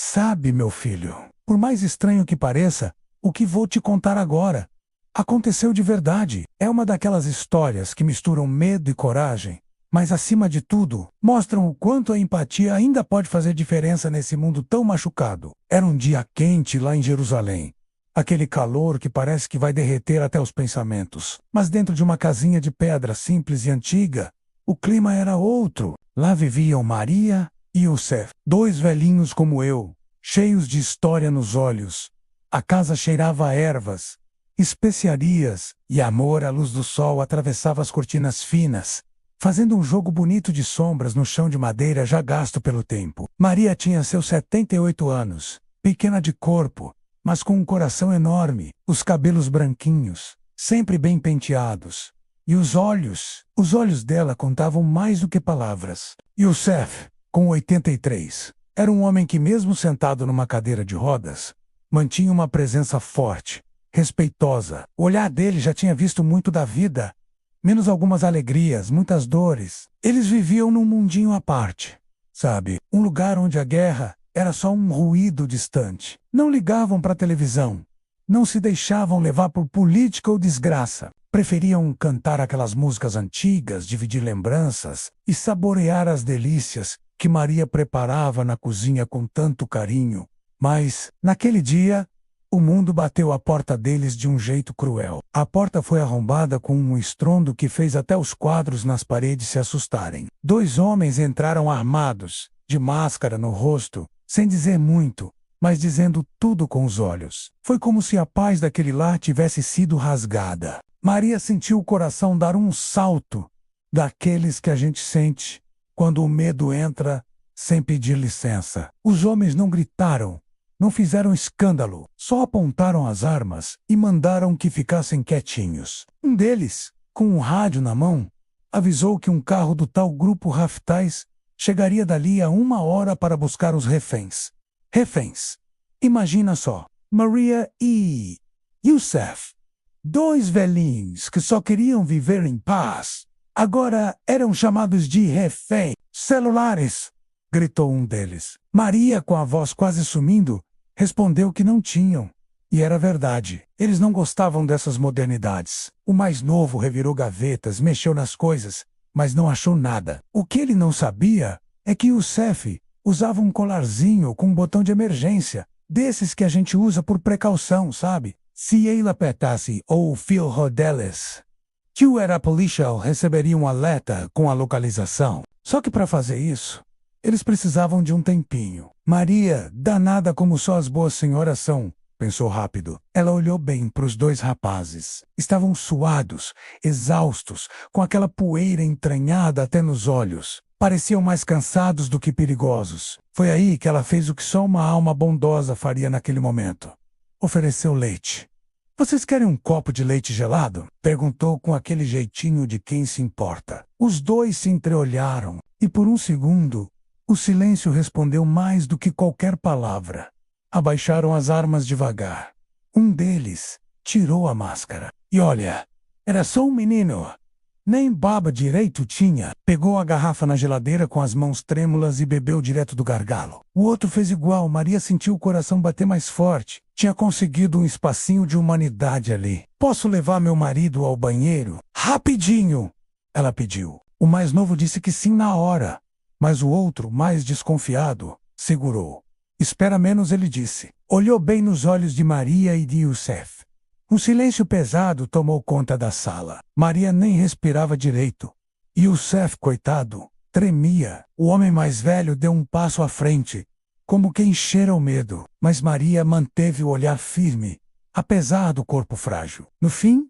Sabe, meu filho, por mais estranho que pareça, o que vou te contar agora aconteceu de verdade. É uma daquelas histórias que misturam medo e coragem, mas acima de tudo, mostram o quanto a empatia ainda pode fazer diferença nesse mundo tão machucado. Era um dia quente lá em Jerusalém. Aquele calor que parece que vai derreter até os pensamentos. Mas dentro de uma casinha de pedra simples e antiga, o clima era outro. Lá viviam Maria e Youssef, dois velhinhos como eu, cheios de história nos olhos. A casa cheirava a ervas, especiarias, e amor à luz do sol atravessava as cortinas finas, fazendo um jogo bonito de sombras no chão de madeira já gasto pelo tempo. Maria tinha seus 78 anos, pequena de corpo, mas com um coração enorme, os cabelos branquinhos, sempre bem penteados. E os olhos dela contavam mais do que palavras. Youssef, com 83, era um homem que mesmo sentado numa cadeira de rodas, mantinha uma presença forte, respeitosa. O olhar dele já tinha visto muito da vida, menos algumas alegrias, muitas dores. Eles viviam num mundinho à parte, sabe? Um lugar onde a guerra era só um ruído distante. Não ligavam para a televisão, não se deixavam levar por política ou desgraça. Preferiam cantar aquelas músicas antigas, dividir lembranças e saborear as delícias que Maria preparava na cozinha com tanto carinho. Mas, naquele dia, o mundo bateu à porta deles de um jeito cruel. A porta foi arrombada com um estrondo que fez até os quadros nas paredes se assustarem. Dois homens entraram armados, de máscara no rosto, sem dizer muito, mas dizendo tudo com os olhos. Foi como se a paz daquele lar tivesse sido rasgada. Maria sentiu o coração dar um salto, daqueles que a gente sente quando o medo entra sem pedir licença. Os homens não gritaram, não fizeram escândalo, só apontaram as armas e mandaram que ficassem quietinhos. Um deles, com um rádio na mão, avisou que um carro do tal grupo Haftais chegaria dali a 1 hora para buscar os reféns. Reféns. Imagina só, Maria e Youssef, dois velhinhos que só queriam viver em paz, agora eram chamados de reféns. Celulares, gritou um deles. Maria, com a voz quase sumindo, respondeu que não tinham. E era verdade. Eles não gostavam dessas modernidades. O mais novo revirou gavetas, mexeu nas coisas, mas não achou nada. O que ele não sabia é que Youssef usava um colarzinho com um botão de emergência, desses que a gente usa por precaução, sabe? Se ela apertasse ou o fio rodeles, que o era a polícia receberia um alerta com a localização. Só que para fazer isso, eles precisavam de um tempinho. Maria, danada como só as boas senhoras são, pensou rápido. Ela olhou bem para os dois rapazes. Estavam suados, exaustos, com aquela poeira entranhada até nos olhos. Pareciam mais cansados do que perigosos. Foi aí que ela fez o que só uma alma bondosa faria naquele momento. Ofereceu leite. Vocês querem um copo de leite gelado? Perguntou com aquele jeitinho de quem se importa. Os dois se entreolharam, e por um segundo, o silêncio respondeu mais do que qualquer palavra. Abaixaram as armas devagar. Um deles tirou a máscara. E olha, era só um menino. Nem baba direito tinha. Pegou a garrafa na geladeira com as mãos trêmulas e bebeu direto do gargalo. O outro fez igual. Maria sentiu o coração bater mais forte. Tinha conseguido um espacinho de humanidade ali. Posso levar meu marido ao banheiro? Rapidinho! Ela pediu. O mais novo disse que sim na hora. Mas o outro, mais desconfiado, segurou. Espera menos, ele disse. Olhou bem nos olhos de Maria e de Youssef. Um silêncio pesado tomou conta da sala. Maria nem respirava direito. Youssef, coitado, tremia. O homem mais velho deu um passo à frente, como quem cheira o medo. Mas Maria manteve o olhar firme, apesar do corpo frágil. No fim,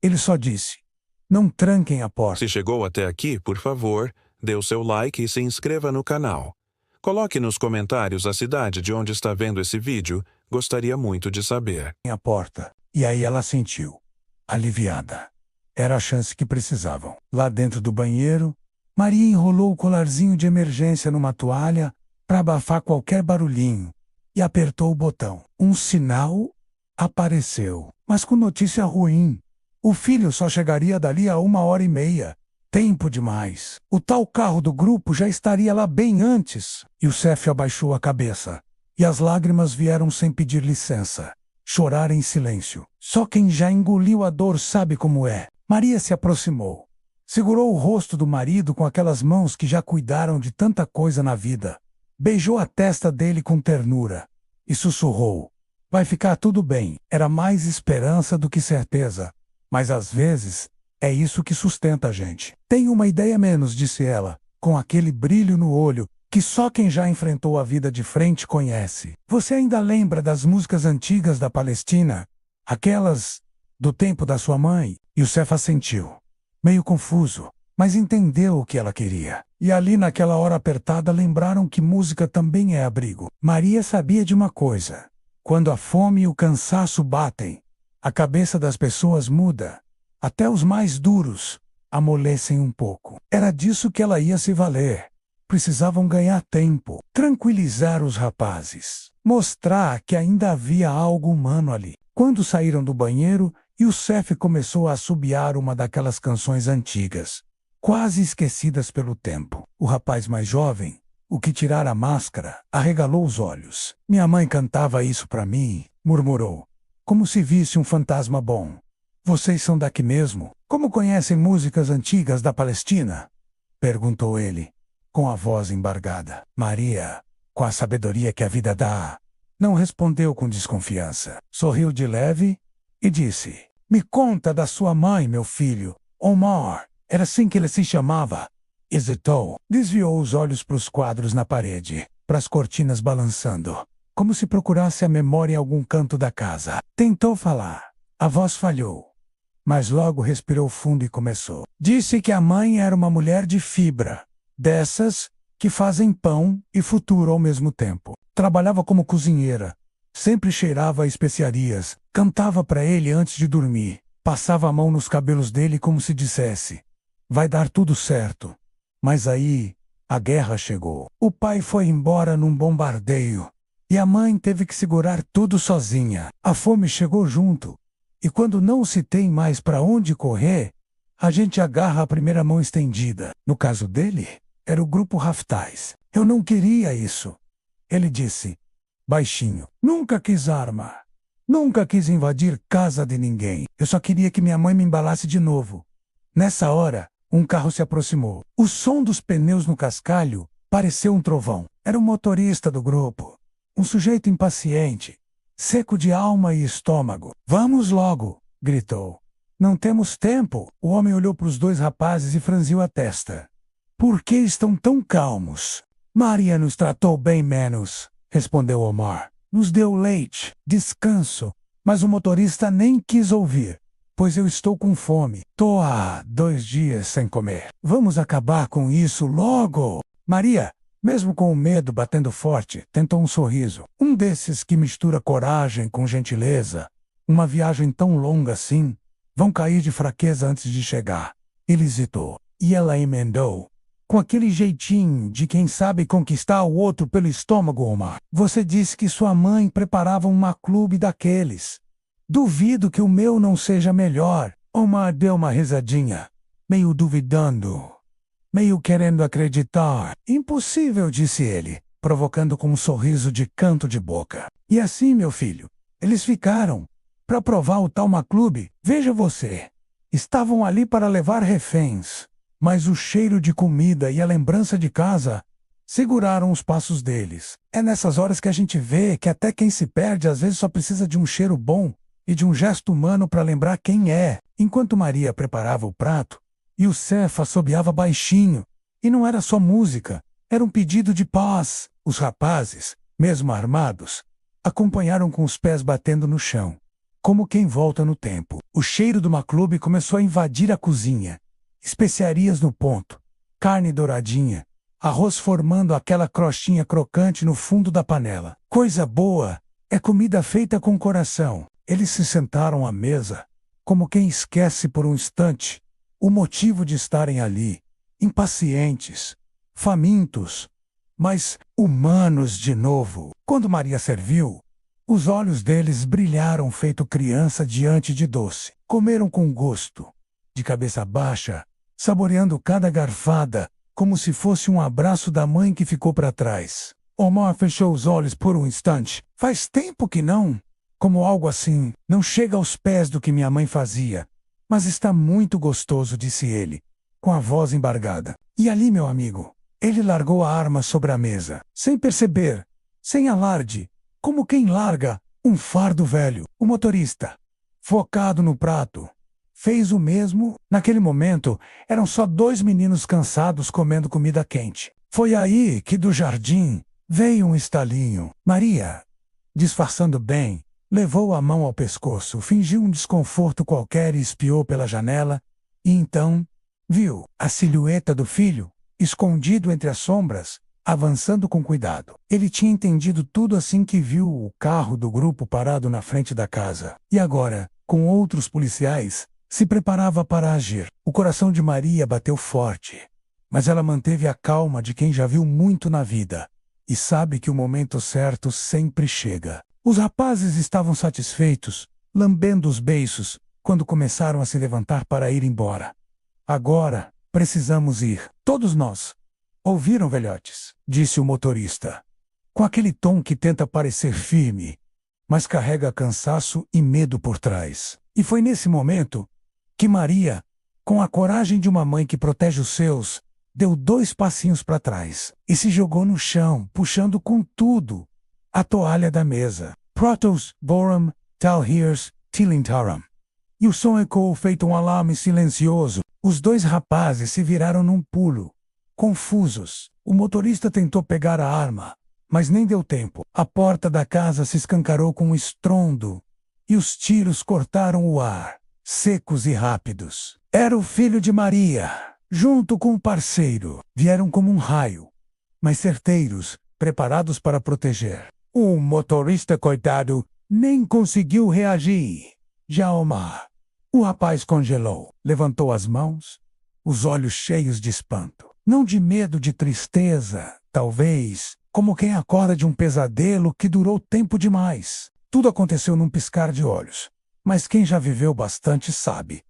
ele só disse: não tranquem a porta. Se chegou até aqui, por favor, dê o seu like e se inscreva no canal. Coloque nos comentários a cidade de onde está vendo esse vídeo. Gostaria muito de saber. A porta. E aí ela sentiu, aliviada. Era a chance que precisavam. Lá dentro do banheiro, Maria enrolou o colarzinho de emergência numa toalha para abafar qualquer barulhinho e apertou o botão. Um sinal apareceu, mas com notícia ruim. O filho só chegaria dali a 1 hora e meia. Tempo demais. O tal carro do grupo já estaria lá bem antes. Youssef abaixou a cabeça. e as lágrimas vieram sem pedir licença. Chorar em silêncio. Só quem já engoliu a dor sabe como é. Maria se aproximou. Segurou o rosto do marido com aquelas mãos que já cuidaram de tanta coisa na vida. Beijou a testa dele com ternura e sussurrou: "Vai ficar tudo bem." Era mais esperança do que certeza, mas às vezes é isso que sustenta a gente. "Tenho uma ideia menos", disse ela, com aquele brilho no olho que só quem já enfrentou a vida de frente conhece. "Você ainda lembra das músicas antigas da Palestina? Aquelas do tempo da sua mãe?" E o Cef assentiu, meio confuso, mas entendeu o que ela queria. E ali naquela hora apertada lembraram que música também é abrigo. Maria sabia de uma coisa: quando a fome e o cansaço batem, a cabeça das pessoas muda. Até os mais duros amolecem um pouco. Era disso que ela ia se valer. Precisavam ganhar tempo, tranquilizar os rapazes, mostrar que ainda havia algo humano ali. Quando saíram do banheiro, e o Cef começou a assobiar uma daquelas canções antigas, quase esquecidas pelo tempo. O rapaz mais jovem, o que tirara a máscara, arregalou os olhos. "Minha mãe cantava isso para mim", murmurou, como se visse um fantasma bom. "Vocês são daqui mesmo? Como conhecem músicas antigas da Palestina?" perguntou ele, com a voz embargada. Maria, com a sabedoria que a vida dá, não respondeu com desconfiança. Sorriu de leve e disse: "Me conta da sua mãe, meu filho." Omar, era assim que ele se chamava. Hesitou, desviou os olhos para os quadros na parede, para as cortinas balançando, como se procurasse a memória em algum canto da casa. Tentou falar. A voz falhou, mas logo respirou fundo e começou. Disse que a mãe era uma mulher de fibra, dessas que fazem pão e futuro ao mesmo tempo. Trabalhava como cozinheira, sempre cheirava a especiarias, cantava para ele antes de dormir, passava a mão nos cabelos dele como se dissesse: "Vai dar tudo certo." Mas aí, a guerra chegou. O pai foi embora num bombardeio, e a mãe teve que segurar tudo sozinha. A fome chegou junto, e quando não se tem mais para onde correr, a gente agarra a primeira mão estendida. No caso dele, era o grupo Raftais. "Eu não queria isso", ele disse, baixinho. "Nunca quis arma. Nunca quis invadir casa de ninguém. Eu só queria que minha mãe me embalasse de novo." Nessa hora, um carro se aproximou. O som dos pneus no cascalho pareceu um trovão. Era o motorista do grupo. Um sujeito impaciente, seco de alma e estômago. "Vamos logo", gritou. "Não temos tempo." O homem olhou para os dois rapazes e franziu a testa. "Por que estão tão calmos?" "Maria nos tratou bem menos", respondeu Omar. "Nos deu leite, descanso." Mas o motorista nem quis ouvir. "Pois eu estou com fome. Tô há 2 dias sem comer. Vamos acabar com isso logo." Maria, mesmo com o medo batendo forte, tentou um sorriso. Um desses que mistura coragem com gentileza. Uma viagem tão longa assim, vão cair de fraqueza antes de chegar. Ele hesitou. E ela emendou, com aquele jeitinho de quem sabe conquistar o outro pelo estômago: "Omar, você disse que sua mãe preparava um clube daqueles. Duvido que o meu não seja melhor." Omar deu uma risadinha, meio duvidando, meio querendo acreditar. "Impossível", disse ele, provocando com um sorriso de canto de boca. "E assim, meu filho, eles ficaram para provar o tal clube. Veja você, estavam ali para levar reféns, mas o cheiro de comida e a lembrança de casa seguraram os passos deles." É nessas horas que a gente vê que até quem se perde às vezes só precisa de um cheiro bom e de um gesto humano para lembrar quem é. Enquanto Maria preparava o prato, e o Cef assobiava baixinho, e não era só música, era um pedido de paz. Os rapazes, mesmo armados, acompanharam com os pés batendo no chão, como quem volta no tempo. O cheiro do clube começou a invadir a cozinha. Especiarias no ponto, carne douradinha, arroz formando aquela crostinha crocante no fundo da panela. Coisa boa, é comida feita com coração. Eles se sentaram à mesa, como quem esquece por um instante o motivo de estarem ali, impacientes, famintos, mas humanos de novo. Quando Maria serviu, os olhos deles brilharam feito criança diante de doce. Comeram com gosto, de cabeça baixa, saboreando cada garfada, como se fosse um abraço da mãe que ficou para trás. Omar fechou os olhos por um instante. Faz tempo que não. Como algo assim, não chega aos pés do que minha mãe fazia. Mas está muito gostoso, disse ele, com a voz embargada. E ali, meu amigo, ele largou a arma sobre a mesa, sem perceber, sem alarde, como quem larga um fardo velho. O motorista, focado no prato, fez o mesmo. Naquele momento, eram só 2 meninos cansados comendo comida quente. Foi aí que do jardim veio um estalinho. Maria, disfarçando bem, levou a mão ao pescoço, fingiu um desconforto qualquer e espiou pela janela, e então viu a silhueta do filho, escondido entre as sombras, avançando com cuidado. Ele tinha entendido tudo assim que viu o carro do grupo parado na frente da casa. E agora, com outros policiais, se preparava para agir. O coração de Maria bateu forte, mas ela manteve a calma de quem já viu muito na vida e sabe que o momento certo sempre chega. Os rapazes estavam satisfeitos, lambendo os beiços, quando começaram a se levantar para ir embora. Agora, precisamos ir. Todos nós. Ouviram, velhotes? Disse o motorista, com aquele tom que tenta parecer firme, mas carrega cansaço e medo por trás. E foi nesse momento que Maria, com a coragem de uma mãe que protege os seus, deu 2 passinhos para trás e se jogou no chão, puxando com tudo a toalha da mesa. Protos, Boram, Talhirs, Tilintaram. E o som ecoou feito um alarme silencioso. Os 2 rapazes se viraram num pulo, confusos. O motorista tentou pegar a arma, mas nem deu tempo. A porta da casa se escancarou com um estrondo e os tiros cortaram o ar, secos e rápidos. Era o filho de Maria, junto com o parceiro. Vieram como um raio, mas certeiros, preparados para proteger. O motorista, coitado, nem conseguiu reagir. Já Omar, o rapaz congelou, levantou as mãos, os olhos cheios de espanto. Não de medo, de tristeza, talvez, como quem acorda de um pesadelo que durou tempo demais. Tudo aconteceu num piscar de olhos, mas quem já viveu bastante sabe.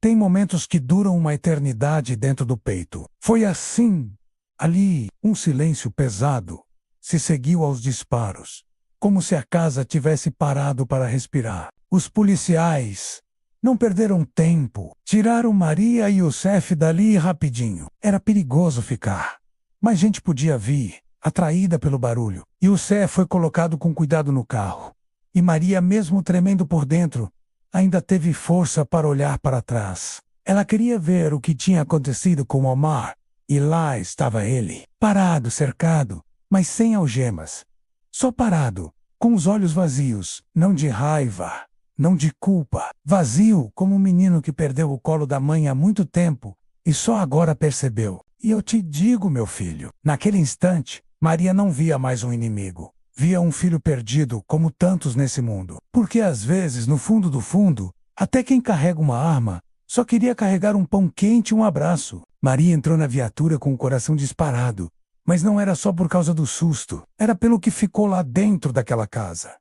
Tem momentos que duram uma eternidade dentro do peito. Foi assim. Ali, um silêncio pesado se seguiu aos disparos, como se a casa tivesse parado para respirar. Os policiais não perderam tempo. Tiraram Maria e Youssef dali rapidinho. Era perigoso ficar, mas gente podia vir, atraída pelo barulho. Youssef foi colocado com cuidado no carro. E Maria, mesmo tremendo por dentro, ainda teve força para olhar para trás. Ela queria ver o que tinha acontecido com Omar. E lá estava ele, parado, cercado, mas sem algemas. Só parado, com os olhos vazios, não de raiva, não de culpa. Vazio como um menino que perdeu o colo da mãe há muito tempo e só agora percebeu. E eu te digo, meu filho, naquele instante, Maria não via mais um inimigo. Via um filho perdido, como tantos nesse mundo. Porque às vezes, no fundo do fundo, até quem carrega uma arma só queria carregar um pão quente e um abraço. Maria entrou na viatura com o coração disparado, mas não era só por causa do susto, era pelo que ficou lá dentro daquela casa.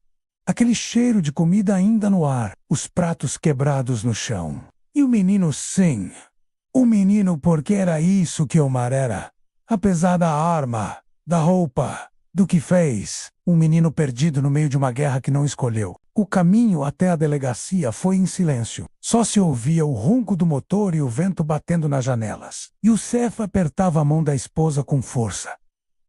Aquele cheiro de comida ainda no ar, os pratos quebrados no chão. E o menino, sim. O menino, porque era isso que Omar era. Apesar da arma, da roupa, do que fez, um menino perdido no meio de uma guerra que não escolheu. O caminho até a delegacia foi em silêncio. Só se ouvia o ronco do motor e o vento batendo nas janelas. Youssef apertava a mão da esposa com força.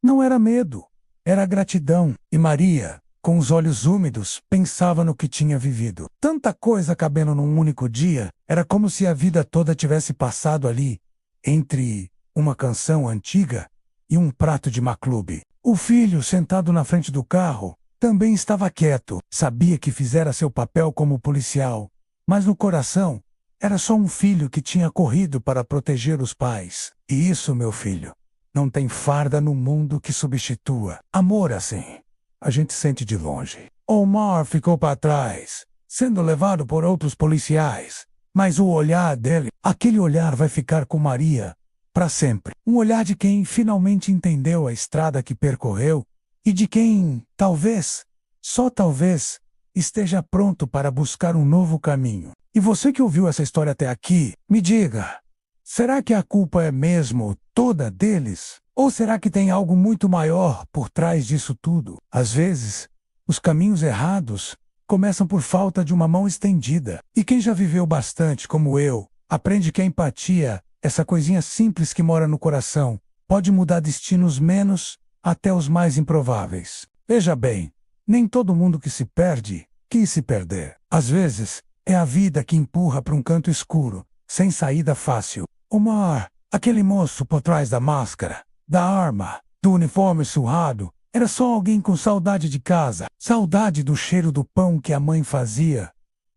Não era medo, era gratidão. E Maria, com os olhos úmidos, pensava no que tinha vivido. Tanta coisa cabendo num único dia, era como se a vida toda tivesse passado ali, entre uma canção antiga e um prato de maclube. O filho, sentado na frente do carro, também estava quieto. Sabia que fizera seu papel como policial, mas no coração era só um filho que tinha corrido para proteger os pais. E isso, meu filho, não tem farda no mundo que substitua. Amor assim, a gente sente de longe. Omar ficou para trás, sendo levado por outros policiais, mas o olhar dele, aquele olhar vai ficar com Maria para sempre. Um olhar de quem finalmente entendeu a estrada que percorreu e de quem, talvez, só talvez, esteja pronto para buscar um novo caminho. E você que ouviu essa história até aqui, me diga, será que a culpa é mesmo toda deles? Ou será que tem algo muito maior por trás disso tudo? Às vezes, os caminhos errados começam por falta de uma mão estendida. E quem já viveu bastante, como eu, aprende que a empatia, essa coisinha simples que mora no coração, pode mudar destinos menos até os mais improváveis. Veja bem, nem todo mundo que se perde quis se perder. Às vezes, é a vida que empurra para um canto escuro, sem saída fácil. Omar, aquele moço por trás da máscara, da arma, do uniforme surrado, era só alguém com saudade de casa, saudade do cheiro do pão que a mãe fazia,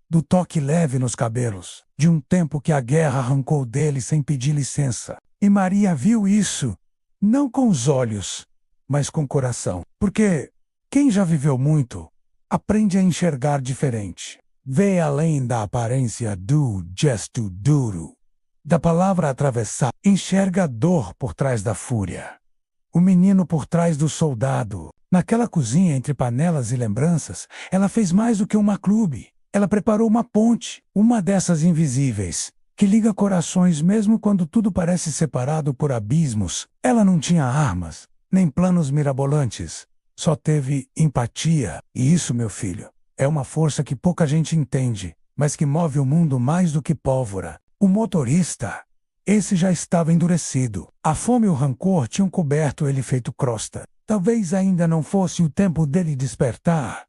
do toque leve nos cabelos, de um tempo que a guerra arrancou dele sem pedir licença. E Maria viu isso, não com os olhos, mas com o coração. Porque quem já viveu muito, aprende a enxergar diferente. Vê além da aparência do gesto duro, da palavra atravessar, enxerga a dor por trás da fúria. O menino por trás do soldado. Naquela cozinha entre panelas e lembranças, ela fez mais do que uma clube. Ela preparou uma ponte, uma dessas invisíveis, que liga corações mesmo quando tudo parece separado por abismos. Ela não tinha armas, nem planos mirabolantes. Só teve empatia. E isso, meu filho, é uma força que pouca gente entende, mas que move o mundo mais do que pólvora. O motorista, esse já estava endurecido. A fome e o rancor tinham coberto ele feito crosta. Talvez ainda não fosse o tempo dele despertar.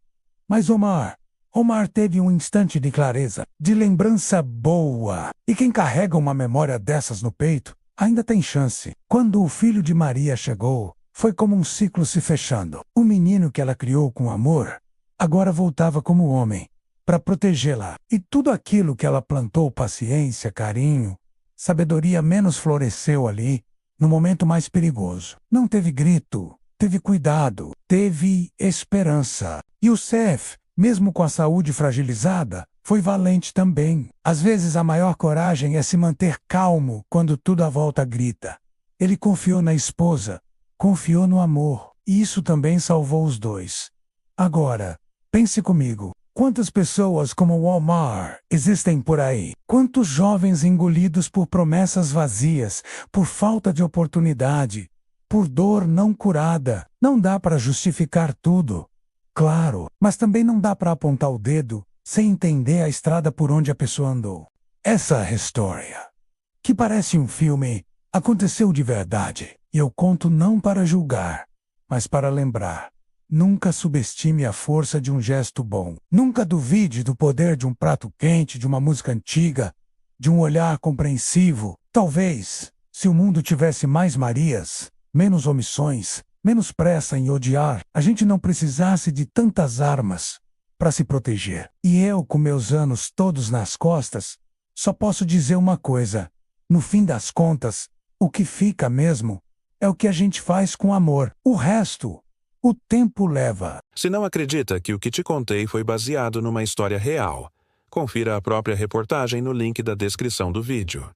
Mas Omar teve um instante de clareza, de lembrança boa. E quem carrega uma memória dessas no peito, ainda tem chance. Quando o filho de Maria chegou, foi como um ciclo se fechando. O menino que ela criou com amor, agora voltava como homem, para protegê-la. E tudo aquilo que ela plantou, paciência, carinho, sabedoria, menos floresceu ali, no momento mais perigoso. Não teve grito, teve cuidado, teve esperança. E o Seth, mesmo com a saúde fragilizada, foi valente também. Às vezes a maior coragem é se manter calmo quando tudo à volta grita. Ele confiou na esposa, confiou no amor, e isso também salvou os dois. Agora, pense comigo. Quantas pessoas como o Omar existem por aí? Quantos jovens engolidos por promessas vazias, por falta de oportunidade, por dor não curada? Não dá para justificar tudo, claro, mas também não dá para apontar o dedo sem entender a estrada por onde a pessoa andou. Essa história, que parece um filme, aconteceu de verdade. E eu conto não para julgar, mas para lembrar. Nunca subestime a força de um gesto bom. Nunca duvide do poder de um prato quente, de uma música antiga, de um olhar compreensivo. Talvez, se o mundo tivesse mais Marias, menos omissões, menos pressa em odiar, a gente não precisasse de tantas armas para se proteger. E eu, com meus anos todos nas costas, só posso dizer uma coisa. No fim das contas, o que fica mesmo é o que a gente faz com amor. O resto, o tempo leva. Se não acredita que o que te contei foi baseado numa história real, confira a própria reportagem no link da descrição do vídeo.